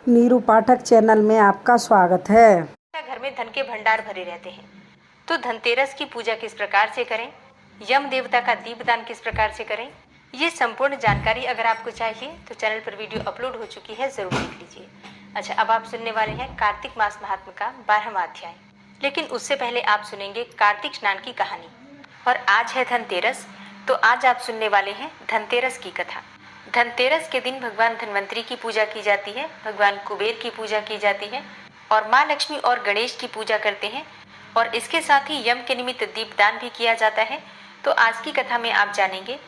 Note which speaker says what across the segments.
Speaker 1: नीरू पाठक channel में आपका स्वागत है।
Speaker 2: घर में धन के भंडार भरे रहते हैं, तो धनतेरस की पूजा किस प्रकार से करें, यम देवता का दीपदान किस प्रकार से करें, ये संपूर्ण जानकारी अगर आपको चाहिए तो चैनल पर वीडियो अपलोड हो चुकी है, जरूर देख लीजिए। अच्छा, अब आप सुनने वाले हैं कार्तिक मास महात्म का 12वां अध्याय, लेकिन उससे पहले आप सुनेंगे कार्तिक स्नान की कहानी। और आज है धनतेरस, तो आज आप सुनने वाले हैं धनतेरस की कथा। धनतेरस के दिन भगवान धन्वंतरी की पूजा की जाती है, भगवान कुबेर की पूजा की जाती है और माँ लक्ष्मी और गणेश की पूजा करते हैं, और इसके साथ ही यम के निमित्त दीपदान भी किया जाता है। तो आज की कथा में आप जानेंगे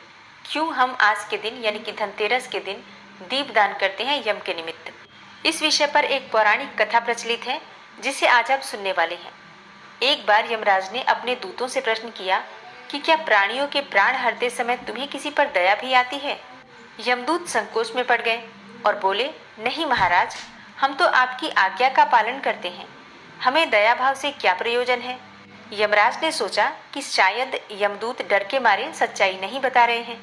Speaker 2: क्यों हम आज के दिन यानी कि धनतेरस के दिन दीपदान करते हैं यम के निमित्त। इस विषय पर एक पौराणिक कथा प्रचलित है जिसे आज आप सुनने वाले हैं। एक बार यमराज ने अपने दूतों से प्रश्न किया कि क्या प्राणियों के प्राण हरते समय तुम्हें किसी पर दया भी आती है। यमदूत संकोच में पड़ गए और बोले, नहीं महाराज, हम तो आपकी आज्ञा का पालन करते हैं, हमें दया भाव से क्या प्रयोजन है। यमराज ने सोचा कि शायद यमदूत डर के मारे सच्चाई नहीं बता रहे हैं,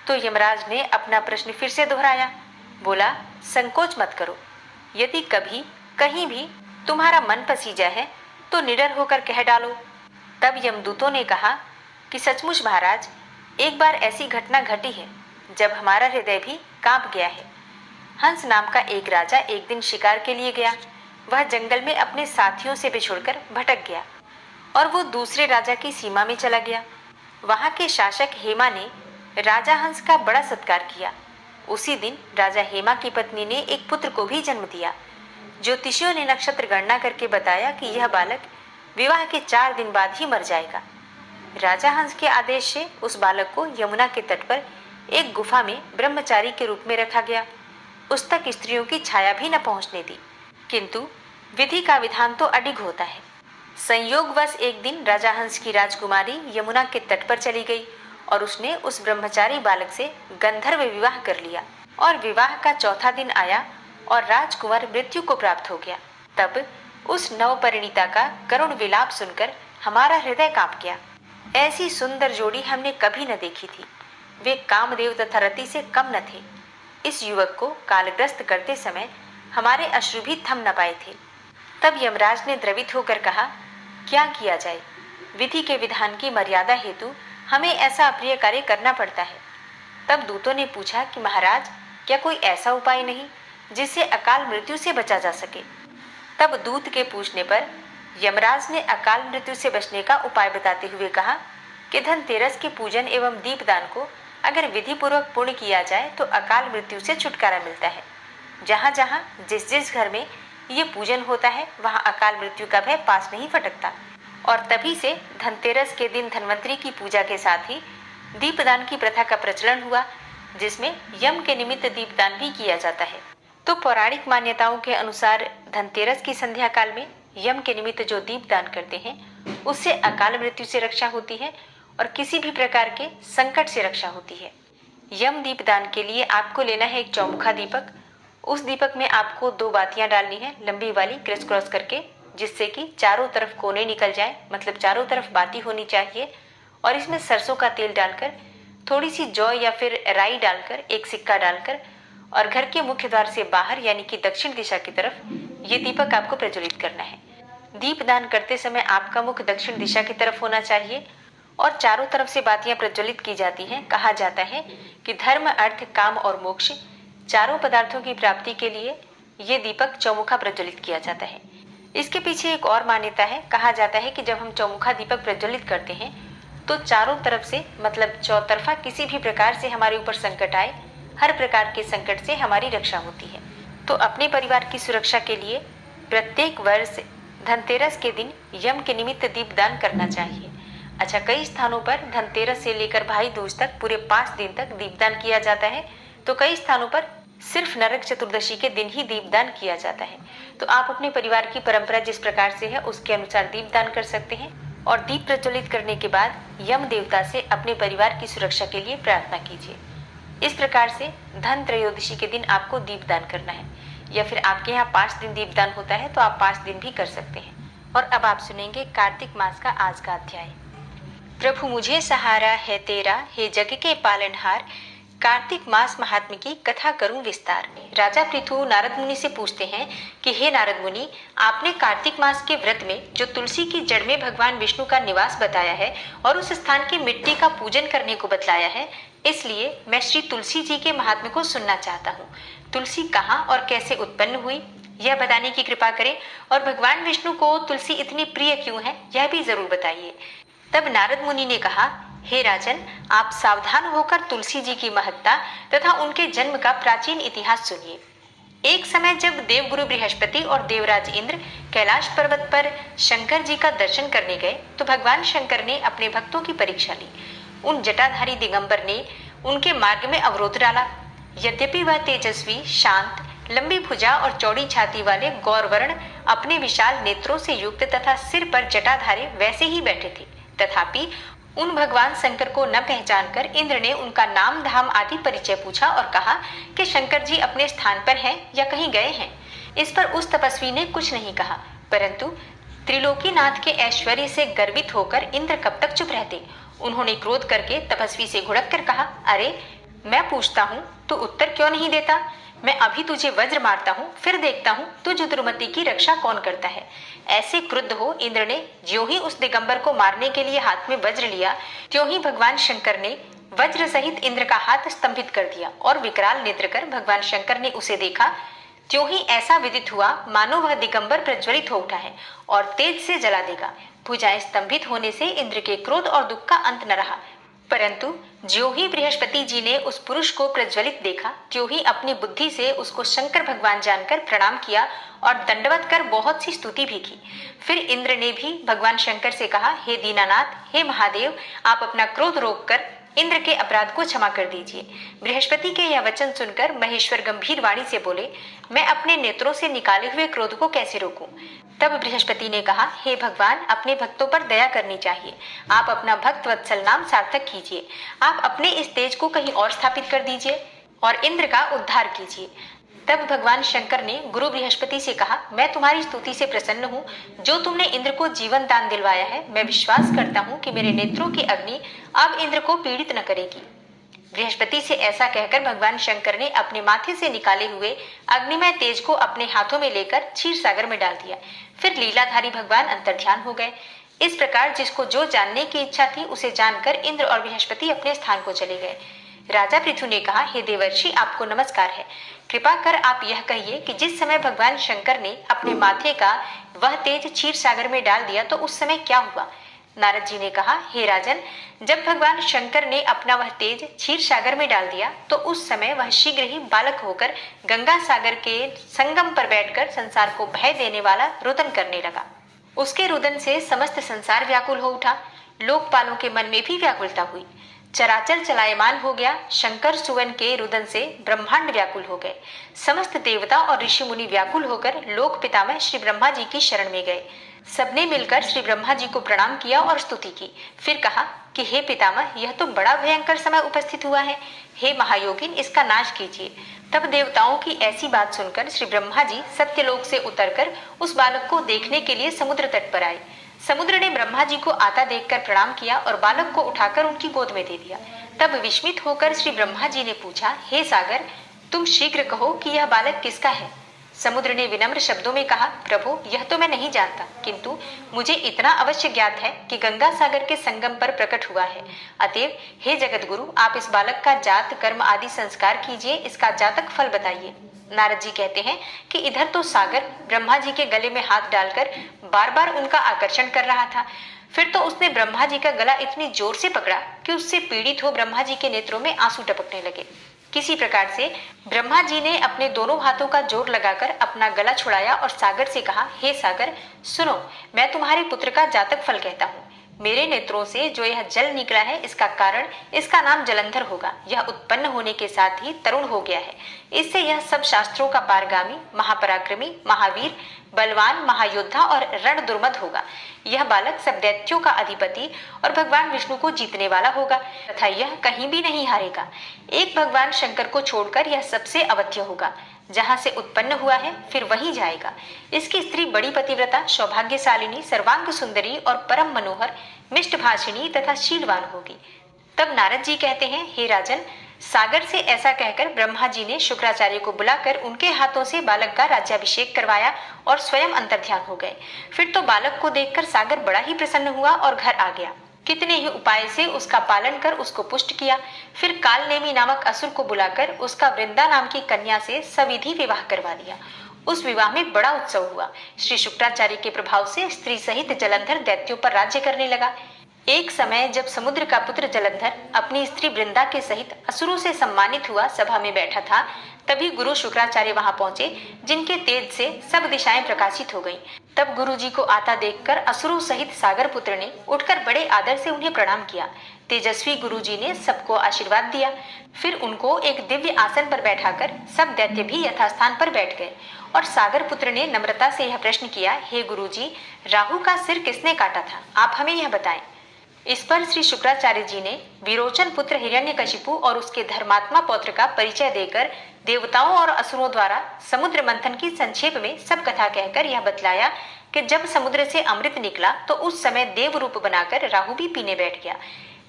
Speaker 2: तो यमराज ने अपना प्रश्न फिर से दोहराया। बोला, संकोच मत करो, यदि कभी कहीं भी तुम्हारा मन पसीजा है तो निडर होकर कह डालो। तब यमदूतों ने कहा कि सचमुच महाराज, एक बार ऐसी घटना घटी है जब हमारा हृदय भी कांप गया है। हंस नाम का एक राजा एक दिन शिकार के लिए गया। वह जंगल में अपने साथियों से बिछुड़कर भटक गया और वो दूसरे राजा की सीमा में चला गया। वहां के शासक हेमा ने राजा हंस का बड़ा सत्कार किया। उसी दिन राजा हेमा की पत्नी ने एक पुत्र को भी जन्म दिया। ज्योतिषियों ने नक्षत्र गणना करके बताया कि यह बालक विवाह के 4 दिन बाद ही मर जाएगा। राजा हंस के आदेश से उस बालक को यमुना के तट पर एक गुफा में ब्रह्मचारी के रूप में रखा गया। उस तक स्त्रियों की छाया भी न पहुंचने दी, किंतु विधि का विधान तो अडिग होता है। संयोगवश एक दिन राजा हंस की राजकुमारी यमुना के तट पर चली गई और उसने उस ब्रह्मचारी बालक से गंधर्व विवाह कर लिया। और विवाह का 4था दिन आया और राजकुमार मृत्यु को प्राप्त हो गया। तब उस नवपरिणीता का करुण विलाप सुनकर हमारा हृदय कांप गया। ऐसी सुंदर जोड़ी हमने कभी न देखी थी। वे कामदेव तथा रति से कम न थे। इस युवक को कालग्रस्त करते समय हमारे अश्रु भी थम न पाए थे। तब यमराज ने द्रवित होकर कहा, क्या किया जाए, विधि के विधान की मर्यादा हेतु हमें ऐसा अप्रिय कार्य करना पड़ता है। तब दूतों ने पूछा कि महाराज, क्या कोई ऐसा उपाय नहीं जिससे अकाल मृत्यु से बचा जा सके। तब दूत के पूछने पर यमराज ने अकाल मृत्यु से बचने का उपाय बताते हुए कहा कि धनतेरस के पूजन एवं दीपदान को अगर विधि पूर्वक पूर्ण किया जाए तो अकाल मृत्यु से छुटकारा मिलता है। जहाँ जहाँ जिस जिस घर में ये पूजन होता है वहाँ अकाल मृत्यु का भय पास नहीं फटकता। और तभी से धनतेरस के दिन धन्वंतरी की पूजा के साथ ही दीपदान की प्रथा का प्रचलन हुआ, जिसमें यम के निमित्त दीपदान भी किया जाता है। तो पौराणिक मान्यताओं के अनुसार धनतेरस की संध्या काल में यम के निमित्त जो दीपदान करते हैं उससे अकाल मृत्यु से रक्षा होती है और किसी भी प्रकार के संकट से रक्षा होती है। यम दीपदान के लिए आपको लेना है एक चौमुखा दीपक। उस दीपक में आपको 2 बातियां डालनी है, लंबी वाली क्रिस क्रॉस करके, जिससे कि चारों तरफ कोने निकल जाए, मतलब चारों तरफ बाती होनी चाहिए। और इसमें सरसों का तेल डालकर, थोड़ी सी जौ या फिर राई डालकर, एक सिक्का डालकर और घर के मुख्य द्वार से बाहर यानी कि दक्षिण दिशा की तरफ ये दीपक आपको प्रज्वलित करना है। दीपदान करते समय आपका मुख दक्षिण दिशा की तरफ होना चाहिए और चारों तरफ से बातियां प्रज्वलित की जाती हैं। कहा जाता है कि धर्म, अर्थ, काम और मोक्ष चारों पदार्थों की प्राप्ति के लिए ये दीपक चौमुखा प्रज्वलित किया जाता है। इसके पीछे एक और मान्यता है। कहा जाता है कि जब हम चौमुखा दीपक प्रज्वलित करते हैं तो चारों तरफ से, मतलब चौतरफा, किसी भी प्रकार से हमारे ऊपर संकट आए, हर प्रकार के संकट से हमारी रक्षा होती है। तो अपने परिवार की सुरक्षा के लिए प्रत्येक वर्ष धनतेरस के दिन यम के निमित्त दीपदान करना चाहिए। अच्छा, कई स्थानों पर धनतेरस से लेकर भाई दूज तक पूरे 5 दिन तक दीपदान किया जाता है, तो कई स्थानों पर सिर्फ नरक चतुर्दशी के दिन ही दीपदान किया जाता है। तो आप अपने परिवार की परंपरा जिस प्रकार से है उसके अनुसार दीपदान कर सकते हैं और दीप प्रज्वलित करने के बाद यम देवता से अपने परिवार की सुरक्षा के लिए प्रार्थना कीजिए। इस प्रकार से धन त्रयोदशी के दिन आपको दीपदान करना है, या फिर आपके यहाँ 5 दिन दीपदान होता है तो आप 5 दिन भी कर सकते हैं। और अब आप सुनेंगे कार्तिक मास का आज का अध्याय। प्रभु मुझे सहारा है तेरा, हे जग के पालनहार, कार्तिक मास महात्म्य की कथा करूं विस्तार। राजा पृथु नारद मुनि से पूछते हैं कि हे नारद मुनि, आपने कार्तिक मास के व्रत में जो तुलसी की जड़ में भगवान विष्णु का निवास बताया है और उस स्थान की मिट्टी का पूजन करने को बतलाया है, इसलिए मैं श्री तुलसी जी के महात्म्य को सुनना चाहता हूँ। तुलसी कहाँ और कैसे उत्पन्न हुई, यह बताने की कृपा करें, और भगवान विष्णु को तुलसी इतनी प्रिय क्यों है, यह भी जरूर बताइए। तब नारद मुनि ने कहा, हे राजन, आप सावधान होकर तुलसी जी की महत्ता तथा उनके जन्म का प्राचीन इतिहास सुनिए। एक समय जब देवगुरु बृहस्पति और देवराज इंद्र कैलाश पर्वत पर शंकर जी का दर्शन करने गए तो भगवान शंकर ने अपने भक्तों की परीक्षा ली। उन जटाधारी दिगंबर ने उनके मार्ग में अवरोध डाला। यद्यपि वह तेजस्वी, शांत, लंबी भुजा और चौड़ी छाती वाले गौरवर्ण अपने विशाल नेत्रों से युक्त तथा सिर पर जटाधारी वैसे ही बैठे थे, तथापि उन भगवान शंकर को न पहचानकर इंद्र ने उनका नाम धाम आदि परिचय पूछा और कहा कि शंकर जी अपने स्थान पर हैं या कहीं गए हैं। इस पर उस तपस्वी ने कुछ नहीं कहा, परंतु त्रिलोकीनाथ के ऐश्वर्य से गर्वित होकर इंद्र कब तक चुप रहते। उन्होंने क्रोध करके तपस्वी से घुड़क कर कहा, अरे मैं पूछता हूँ तो उत्तर क्यों नहीं देता? मैं अभी तुझे वज्र मारता हूँ, फिर देखता हूँ तुझ द्रुमति की रक्षा कौन करता है। ऐसे क्रुद्ध हो इंद्र ने ज्यों ही उस दिगंबर को मारने के लिए हाथ में वज्र लिया, त्यों ही भगवान शंकर ने वज्र सहित इंद्र का हाथ स्तंभित कर दिया और विकराल नेत्र कर भगवान शंकर ने उसे देखा। त्यों ही ऐसा विदित हुआ मानो वह दिगंबर प्रज्वलित हो उठा है और तेज से जला देगा। भुजाएं स्तंभित होने से इंद्र के क्रोध और दुख का अंत न रहा, परंतु ज्यों ही बृहस्पति जी ने उस पुरुष को प्रज्वलित देखा, त्यों ही अपनी बुद्धि से उसको शंकर भगवान जानकर प्रणाम किया और दंडवत कर बहुत सी स्तुति भी की। फिर इंद्र ने भी भगवान शंकर से कहा, हे दीनानाथ, हे महादेव, आप अपना क्रोध रोककर इंद्र के अपराध को क्षमा कर दीजिए। बृहस्पति के यह वचन सुनकर महेश्वर गंभीर वाणी से बोले, मैं अपने नेत्रों से निकाले हुए क्रोध को कैसे रोकूं? तब बृहस्पति ने कहा, हे भगवान, अपने भक्तों पर दया करनी चाहिए। आप अपना भक्त वत्सल नाम सार्थक कीजिए। आप अपने इस तेज को कहीं और स्थापित कर दीजिए और इंद्र का उद्धार कीजिए। तब भगवान शंकर ने गुरु बृहस्पति से कहा, मैं तुम्हारी स्तुति से प्रसन्न हूँ। जो तुमने इंद्र को जीवन दान दिलवाया है, मैं विश्वास करता हूँ कि मेरे नेत्रों की अग्नि अब इंद्र को पीड़ित न करेगी। बृहस्पति से ऐसा कहकर भगवान शंकर ने अपने माथे से निकाले हुए अग्निमय तेज को अपने हाथों में लेकर क्षीर सागर में डाल दिया। फिर लीलाधारी भगवान अंतर्ध्यान हो गए। इस प्रकार जिसको जो जानने की इच्छा थी उसे जानकर इंद्र और बृहस्पति अपने स्थान को चले गए। राजा पृथु ने कहा, हे देवर्षि, आपको नमस्कार है। कृपा कर आप यह कहिए कि जिस समय भगवान शंकर ने अपने माथे का वह तेज क्षीर सागर में डाल दिया तो उस समय क्या हुआ? नारद जी ने कहा, हे राजन, जब भगवान शंकर ने अपना वह तेज क्षीर सागर में डाल दिया तो उस समय वह शीघ्र ही बालक होकर गंगा सागर के संगम पर बैठकर संसार को भय देने वाला रुदन करने लगा। उसके रुदन से समस्त संसार व्याकुल हो उठा। लोकपालों के मन में भी व्याकुलता हुई। चराचर चलायमान हो गया। शंकर सुवन के रुदन से ब्रह्मांड व्याकुल हो गए। समस्त देवता और ऋषि मुनि व्याकुल होकर लोक पितामह श्री ब्रह्मा जी की शरण में गए। सबने मिलकर श्री ब्रह्मा जी को प्रणाम किया और स्तुति की। फिर कहा कि हे पितामह, यह तो बड़ा भयंकर समय उपस्थित हुआ है। हे महायोगिन, इसका नाश कीजिए। तब देवताओं की ऐसी बात सुनकर श्री ब्रह्मा जी सत्यलोक से उतरकर उस बालक को देखने के लिए समुद्र तट पर आए। समुद्र ने ब्रह्मा जी को आता देखकर प्रणाम किया और बालक को उठाकर उनकी गोद में दे दिया। तब विस्मित होकर श्री ब्रह्मा जी ने पूछा, हे सागर, तुम शीघ्र कहो कि यह बालक किसका है? समुद्र ने विनम्र शब्दों में कहा, प्रभु, यह तो मैं नहीं जानता, किंतु मुझे इतना अवश्य ज्ञात है कि गंगा सागर के संगम पर प्रकट हुआ है। अतएव हे जगत गुरु, आप इस बालक का जात कर्म आदि संस्कार कीजिए, इसका जातक फल बताइए। नारद जी कहते हैं कि इधर तो सागर ब्रह्मा जी के गले में हाथ डालकर बार बार उनका आकर्षण कर रहा था। फिर तो उसने ब्रह्मा जी का गला इतनी जोर से पकड़ा कि उससे पीड़ित हो ब्रह्मा जी के नेत्रों में आंसू टपकने लगे। किसी प्रकार से ब्रह्मा जी ने अपने दोनों हाथों का जोर लगाकर अपना गला छुड़ाया और सागर से कहा, हे सागर, सुनो, मैं तुम्हारे पुत्र का जातक फल कहता हूँ। मेरे नेत्रों से जो यह जल निकला है, इसका कारण इसका नाम जलंधर होगा। यह उत्पन्न होने के साथ ही तरुण हो गया है। इससे यह सब शास्त्रों का पारगामी, महापराक्रमी, महावीर, बलवान, महायोद्धा और रण दुर्मद होगा। यह बालक सब दैत्यों का अधिपति और भगवान विष्णु को जीतने वाला होगा तथा यह कहीं भी नहीं हारेगा। एक भगवान शंकर को छोड़कर यह सबसे अवध्य होगा। जहाँ से उत्पन्न हुआ है फिर वहीं जाएगा। इसकी स्त्री बड़ी पतिव्रता, सौभाग्यशालिनी, सर्वांग सुंदरी और परम मनोहर, मिष्ट भाषिणी तथा शीलवान होगी। तब नारद जी कहते हैं, हे राजन, सागर से ऐसा कहकर ब्रह्मा जी ने शुक्राचार्य को बुलाकर उनके हाथों से बालक का राज्याभिषेक करवाया और स्वयं अंतर्ध्यान हो गए। फिर तो बालक को देखकर सागर बड़ा ही प्रसन्न हुआ और घर आ गया। कितने ही उपाय से उसका पालन कर उसको पुष्ट किया। फिर कालनेमी नामक असुर को बुलाकर उसका वृंदा नाम की कन्या से सविधि विवाह करवा दिया। उस विवाह में बड़ा उत्सव हुआ। श्री शुक्राचार्य के प्रभाव से स्त्री सहित जलंधर दैत्यों पर राज्य करने लगा। एक समय जब समुद्र का पुत्र जलंधर अपनी स्त्री वृंदा के सहित असुरों से सम्मानित हुआ सभा में बैठा था, तभी गुरु शुक्राचार्य वहां पहुंचे, जिनके तेज से सब दिशाएं प्रकाशित हो गईं। तब गुरु जी को आता देखकर असुरों सहित सागर पुत्र ने उठकर बड़े आदर से उन्हें प्रणाम किया। तेजस्वी गुरु जी ने सबको आशीर्वाद दिया। फिर उनको एक दिव्य आसन पर बैठाकर सब दैत्य भी यथास्थान पर बैठ गए और सागर पुत्र ने नम्रता से यह प्रश्न किया, हे गुरु जी, राहु का सिर किसने काटा था? आप हमें यह बताएं। इस पर श्री शुक्राचार्य जी ने विरोचन पुत्र हिरण्यकशिपु और उसके धर्मात्मा पौत्र का परिचय देकर देवताओं और असुरों द्वारा समुद्र मंथन की संक्षेप में सब कथा कहकर यह बतलाया कि जब समुद्र से अमृत निकला तो उस समय देव रूप बनाकर राहु भी पीने बैठ गया।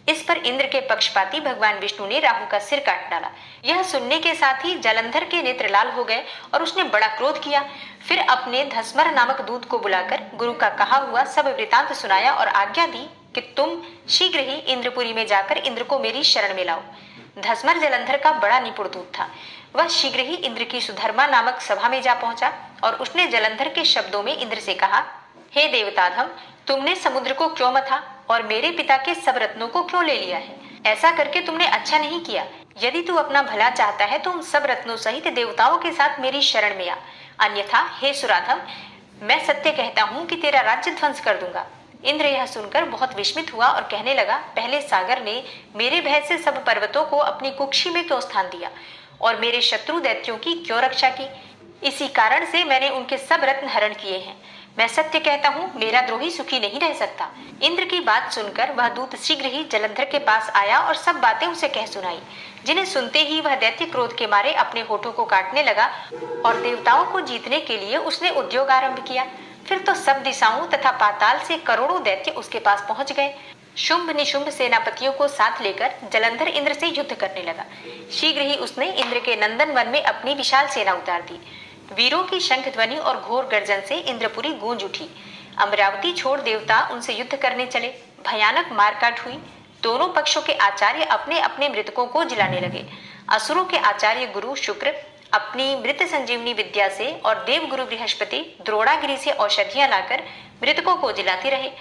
Speaker 2: इस पर इंद्र के पक्षपाती भगवान विष्णु ने राहु का सिर काट डाला। यह सुनने के साथ ही जलंधर के नेत्र लाल हो गए और उसने बड़ा क्रोध किया। फिर अपने धस्मर नामक दूत को बुलाकर गुरु का कहा हुआ सब वृतांत सुनाया और आज्ञा दी कि तुम शीघ्र ही इंद्रपुरी में जाकर इंद्र को मेरी शरण में लाओ। धस्मर जलंधर का बड़ा निपुण दूत था। वह शीघ्र ही इंद्र की सुधर्मा नामक सभा में जा पहुंचा और उसने जलंधर के शब्दों में इंद्र से कहा, हे देवताधम, तुमने समुद्र को क्यों मथा और मेरे पिता के सब रत्नों को क्यों ले लिया है? ऐसा करके तुमने अच्छा नहीं किया। यदि तू अपना भला चाहता है तो उन सब रत्नों सहित देवताओं के साथ मेरी शरण में आ, अन्यथा हे सुराधम, मैं सत्य कहता हूँ कि तेरा राज्य ध्वंस कर दूंगा। इंद्र यह सुनकर बहुत विस्मित हुआ और कहने लगा, पहले सागर ने मेरे भय से सब पर्वतों को अपनी कुक्षी में क्यों स्थान दिया और मेरे शत्रु दैत्यों की क्यों रक्षा की? इसी कारण से मैंने उनके सब रत्न हरण किए हैं। मैं सत्य कहता हूँ, मेरा द्रोही सुखी नहीं रह सकता। इंद्र की बात सुनकर वह दूत शीघ्र ही जलंधर के पास आया और सब बातें उसे कह सुनाई, जिन्हें सुनते ही वह दैत्य क्रोध के मारे अपने होठों को काटने लगा और देवताओं को जीतने के लिए उसने उद्योग आरंभ किया। फिर तो सब दिशाओं तथा पाताल से करोड़ों दैत्य उसके पास पहुंच गए। शुंभ निशुंभ सेनापतियों को साथ लेकर जलंधर इंद्र से युद्ध करने लगा। शीघ्र ही उसने इंद्र के नंदन वन में अपनी विशाल सेना उतार दी। वीरों की शंख ध्वनि और घोर गर्जन से इंद्रपुरी गूंज उठी। अमरावती छोड़ देवता उनसे युद्ध करने चले। भयानक मारकाट हुई। दोनों पक्षों के आचार्य अपने अपने मृतकों को जिलाने लगे। असुरों के आचार्य गुरु शुक्र अपनी मृत संजीवनी विद्या से और देव गुरु बृहस्पति द्रोणागिरी से औषधियां लाकर मृतकों को जिलाते रहे।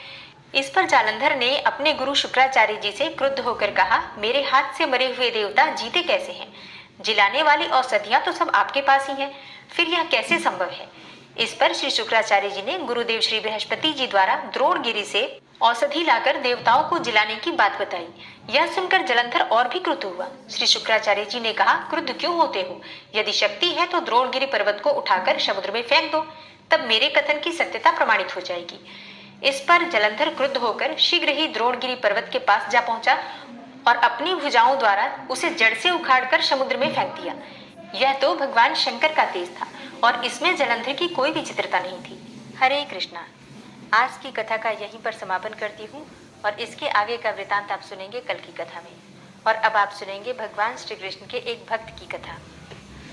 Speaker 2: इस पर जालंधर ने अपने गुरु शुक्राचार्य जी से क्रुद्ध होकर कहा, मेरे हाथ से मरे हुए देवता जीते कैसे हैं? जिलाने वाली औषधियां तो सब आपके पास ही हैं, फिर यह कैसे संभव है? इस पर श्री शुक्राचार्य जी ने गुरुदेव श्री बृहस्पति जी द्वारा द्रोणगिरी से औषधि लाकर देवताओं को जिलाने की बात बताई। यह सुनकर जलंधर और भी क्रुद्ध हुआ। श्री शुक्राचार्य जी ने कहा, क्रुद्ध क्यों होते हो? यदि शक्ति है तो द्रोणगिरी पर्वत को उठाकर समुद्र में फेंक दो, तब मेरे कथन की सत्यता प्रमाणित हो जाएगी। इस पर जलंधर क्रुद्ध होकर शीघ्र ही द्रोणगिरी पर्वत के पास जा पहुंचा और अपनी भुजाओं द्वारा उसे जड़ से उखाड़कर समुद्र में फेंक दिया। यह तो भगवान शंकर का तेज था और इसमें जलंधर की कोई विचित्रता नहीं थी। हरे कृष्णा। आज की कथा का यहीं पर समापन करती हूँ और इसके आगे का वृतांत आप सुनेंगे कल की कथा में। और अब आप सुनेंगे भगवान श्री कृष्ण के एक भक्त की कथा।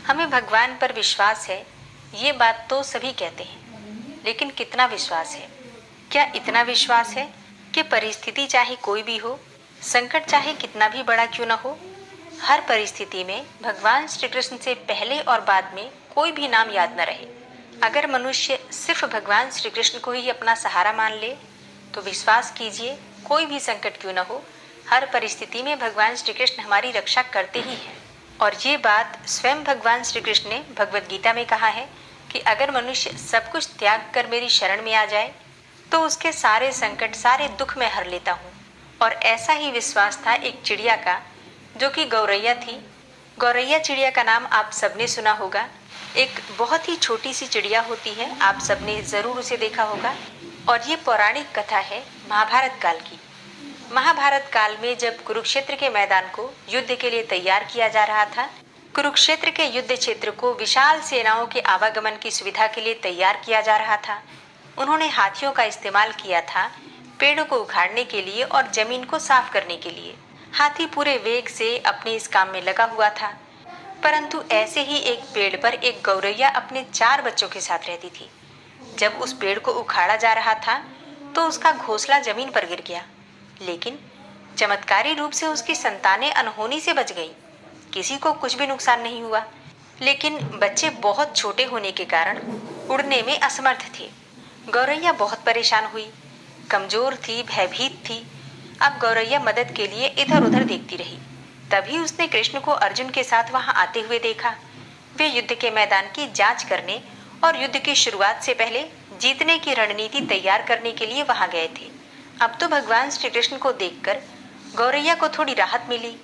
Speaker 2: हमें भगवान पर विश्वास है, ये बात तो सभी कहते हैं, लेकिन कितना विश्वास है? क्या इतना विश्वास है कि परिस्थिति चाहे कोई भी हो, संकट चाहे कितना भी बड़ा क्यों न हो, हर परिस्थिति में भगवान श्री कृष्ण से पहले और बाद में कोई भी नाम याद न रहे। अगर मनुष्य सिर्फ भगवान श्री कृष्ण को ही अपना सहारा मान ले तो विश्वास कीजिए, कोई भी संकट क्यों न हो, हर परिस्थिति में भगवान श्री कृष्ण हमारी रक्षा करते ही हैं। और ये बात स्वयं भगवान श्री कृष्ण ने भगवद गीता में कहा है कि अगर मनुष्य सब कुछ त्याग कर मेरी शरण में आ जाए तो उसके सारे संकट, सारे दुख मैं हर लेता हूँ। और ऐसा ही विश्वास था एक चिड़िया का, जो कि गौरैया थी। गौरैया चिड़िया का नाम आप सबने सुना होगा। एक बहुत ही छोटी सी चिड़िया होती है, आप सबने ज़रूर उसे देखा होगा। और ये पौराणिक कथा है महाभारत काल की। महाभारत काल में जब कुरुक्षेत्र के मैदान को युद्ध के लिए तैयार किया जा रहा था, कुरुक्षेत्र के युद्ध क्षेत्र को विशाल सेनाओं के आवागमन की सुविधा के लिए तैयार किया जा रहा था। उन्होंने हाथियों का इस्तेमाल किया था पेड़ों को उखाड़ने के लिए और जमीन को साफ करने के लिए। हाथी पूरे वेग से अपने इस काम में लगा हुआ था। परंतु ऐसे ही एक पेड़ पर एक गौरैया अपने 4 बच्चों के साथ रहती थी। जब उस पेड़ को उखाड़ा जा रहा था तो उसका घोंसला जमीन पर गिर गया, लेकिन चमत्कारी रूप से उसकी संतानें अनहोनी से बच गईं। किसी को कुछ भी नुकसान नहीं हुआ, लेकिन बच्चे बहुत छोटे होने के कारण उड़ने में असमर्थ थे। गौरैया बहुत परेशान हुई, कमजोर थी, भयभीत थी। अब गौरैया मदद के लिए इधर उधर देखती रही। तभी उसने कृष्ण को अर्जुन के साथ वहां आते हुए देखा। वे युद्ध के मैदान की जांच करने और युद्ध की शुरुआत से पहले जीतने की रणनीति तैयार करने के लिए वहां गए थे। अब तो भगवान श्री कृष्ण को देखकर गौरैया को थोड़ी राहत मिली।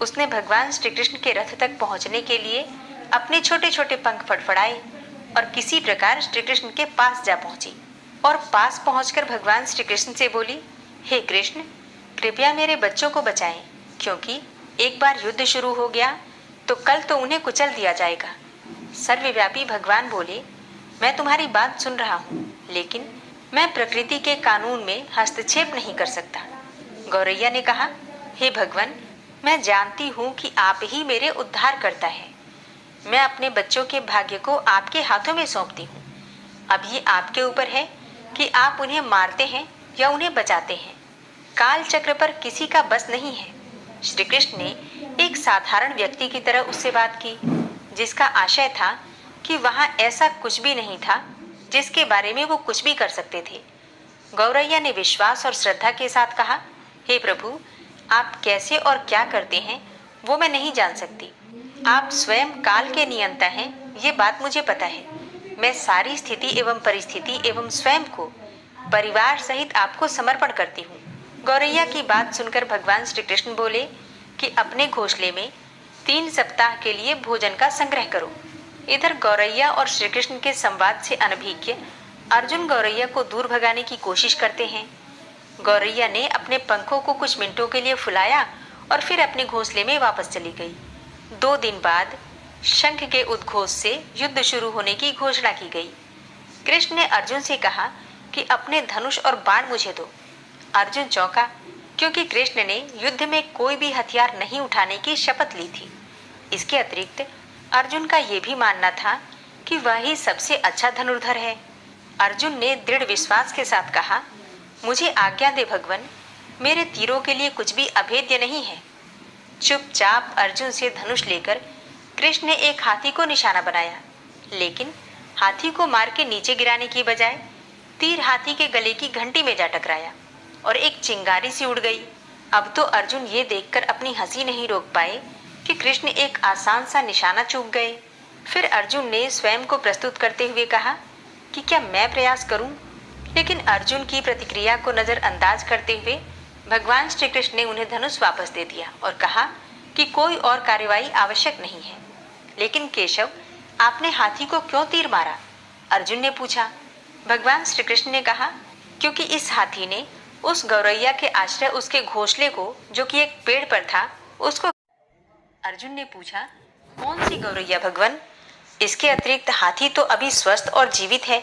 Speaker 2: उसने भगवान श्री कृष्ण के रथ तक पहुंचने के लिए अपने छोटे छोटे पंख फड़फड़ाए और किसी प्रकार श्री कृष्ण के पास जा पहुंची और पास पहुंचकर भगवान श्री कृष्ण से बोली, हे कृष्ण, कृपया मेरे बच्चों को बचाएं, क्योंकि एक बार युद्ध शुरू हो गया तो कल तो उन्हें कुचल दिया जाएगा। सर्वव्यापी भगवान बोले, मैं तुम्हारी बात सुन रहा हूँ, लेकिन मैं प्रकृति के कानून में हस्तक्षेप नहीं कर सकता। गौरैया ने कहा, हे भगवान, मैं जानती हूँ कि आप ही मेरे उद्धार करता है। मैं अपने बच्चों के भाग्य को आपके हाथों में सौंपती हूँ। अब ये आपके ऊपर है कि आप उन्हें मारते हैं या उन्हें बचाते हैं। काल चक्र पर किसी का बस नहीं है। श्री कृष्ण ने एक साधारण व्यक्ति की तरह उससे बात की, जिसका आशय था कि वहां ऐसा कुछ भी नहीं था जिसके बारे में वो कुछ भी कर सकते थे। गौरैया ने विश्वास और श्रद्धा के साथ कहा, हे प्रभु, आप कैसे और क्या करते हैं वो मैं नहीं जान सकती। आप स्वयं काल के नियंता हैं, ये बात मुझे पता है। मैं सारी स्थिति एवं परिस्थिति एवं स्वयं को परिवार सहित आपको समर्पण करती हूँ। गौरैया की बात सुनकर भगवान श्री कृष्ण बोले कि अपने घोंसले में 3 सप्ताह के लिए भोजन का संग्रह करो। इधर गौरैया और श्री कृष्ण के संवाद से अनभिज्ञ अर्जुन गौरैया को दूर भगाने की कोशिश करते हैं। गौरैया ने अपने पंखों को कुछ मिनटों के लिए फुलाया और फिर अपने घोंसले में वापस चली गई। 2 दिन बाद शंख के उद्घोष से युद्ध शुरू होने की घोषणा की गई। कृष्ण ने अर्जुन से कहा कि अपने धनुष और बाण मुझे दो। अर्जुन चौंका, क्योंकि कृष्ण ने युद्ध में कोई भी हथियार नहीं उठाने की शपथ ली थी। इसके अतिरिक्त अर्जुन का ये भी मानना था कि वह ही सबसे अच्छा धनुर्धर है। अर्जुन ने दृढ़ विश्वास के साथ कहा, मुझे आज्ञा दे भगवान, मेरे तीरों के लिए कुछ भी अभेद्य नहीं है। चुपचाप अर्जुन से धनुष लेकर कृष्ण ने एक हाथी को निशाना बनाया, लेकिन हाथी को मार के नीचे गिराने की बजाय तीर हाथी के गले की घंटी में जा टकराया और एक चिंगारी सी उड़ गई। अब तो अर्जुन ये देखकर अपनी हंसी नहीं रोक पाए कि कृष्ण एक आसान सा निशाना चूक गए। फिर अर्जुन ने स्वयं को प्रस्तुत करते हुए कहा कि क्या मैं प्रयास करूं? लेकिन अर्जुन की प्रतिक्रिया को नजरअंदाज करते हुए भगवान श्री कृष्ण ने उन्हें धनुष वापस दे दिया और कहा कि कोई और कार्यवाही आवश्यक नहीं है। लेकिन केशव, आपने हाथी को क्यों तीर मारा? अर्जुन ने पूछा। भगवान श्री कृष्ण ने कहा, क्योंकि इस हाथी ने उस गौरैया के आश्रय उसके घोंसले को, जो कि एक पेड़ पर था, उसको। अर्जुन ने पूछा, कौन सी गौरैया भगवान? इसके अतिरिक्त हाथी तो अभी स्वस्थ और जीवित है,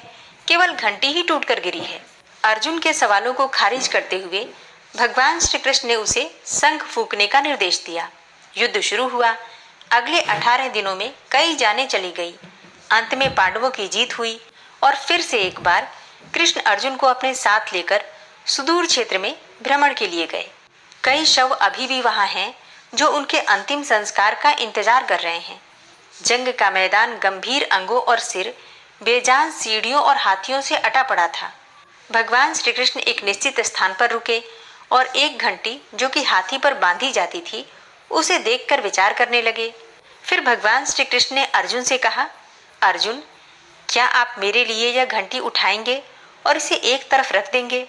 Speaker 2: केवल घंटी ही टूटकर गिरी है। अर्जुन के सवालों को खारिज करते हुए भगवान श्री कृष्ण ने उसे शंख फूंकने का निर्देश दिया। युद्ध शुरू हुआ। अगले 18 दिनों में कई जानें चली गई। अंत में पांडवों की जीत हुई और फिर से एक बार कृष्ण अर्जुन को अपने साथ लेकर सुदूर क्षेत्र में भ्रमण के लिए गए। कई शव अभी भी वहां हैं जो उनके अंतिम संस्कार का इंतजार कर रहे हैं। जंग का मैदान गंभीर अंगों और सिर, बेजान सीढ़ियों और हाथियों से अटा पड़ा था। भगवान श्री कृष्ण एक निश्चित स्थान पर रुके और एक घंटी, जो कि हाथी पर बांधी जाती थी, उसे देखकर विचार करने लगे। फिर भगवान श्री कृष्ण ने अर्जुन से कहा, अर्जुन, क्या आप मेरे लिए यह घंटी उठाएंगे और इसे एक तरफ रख देंगे?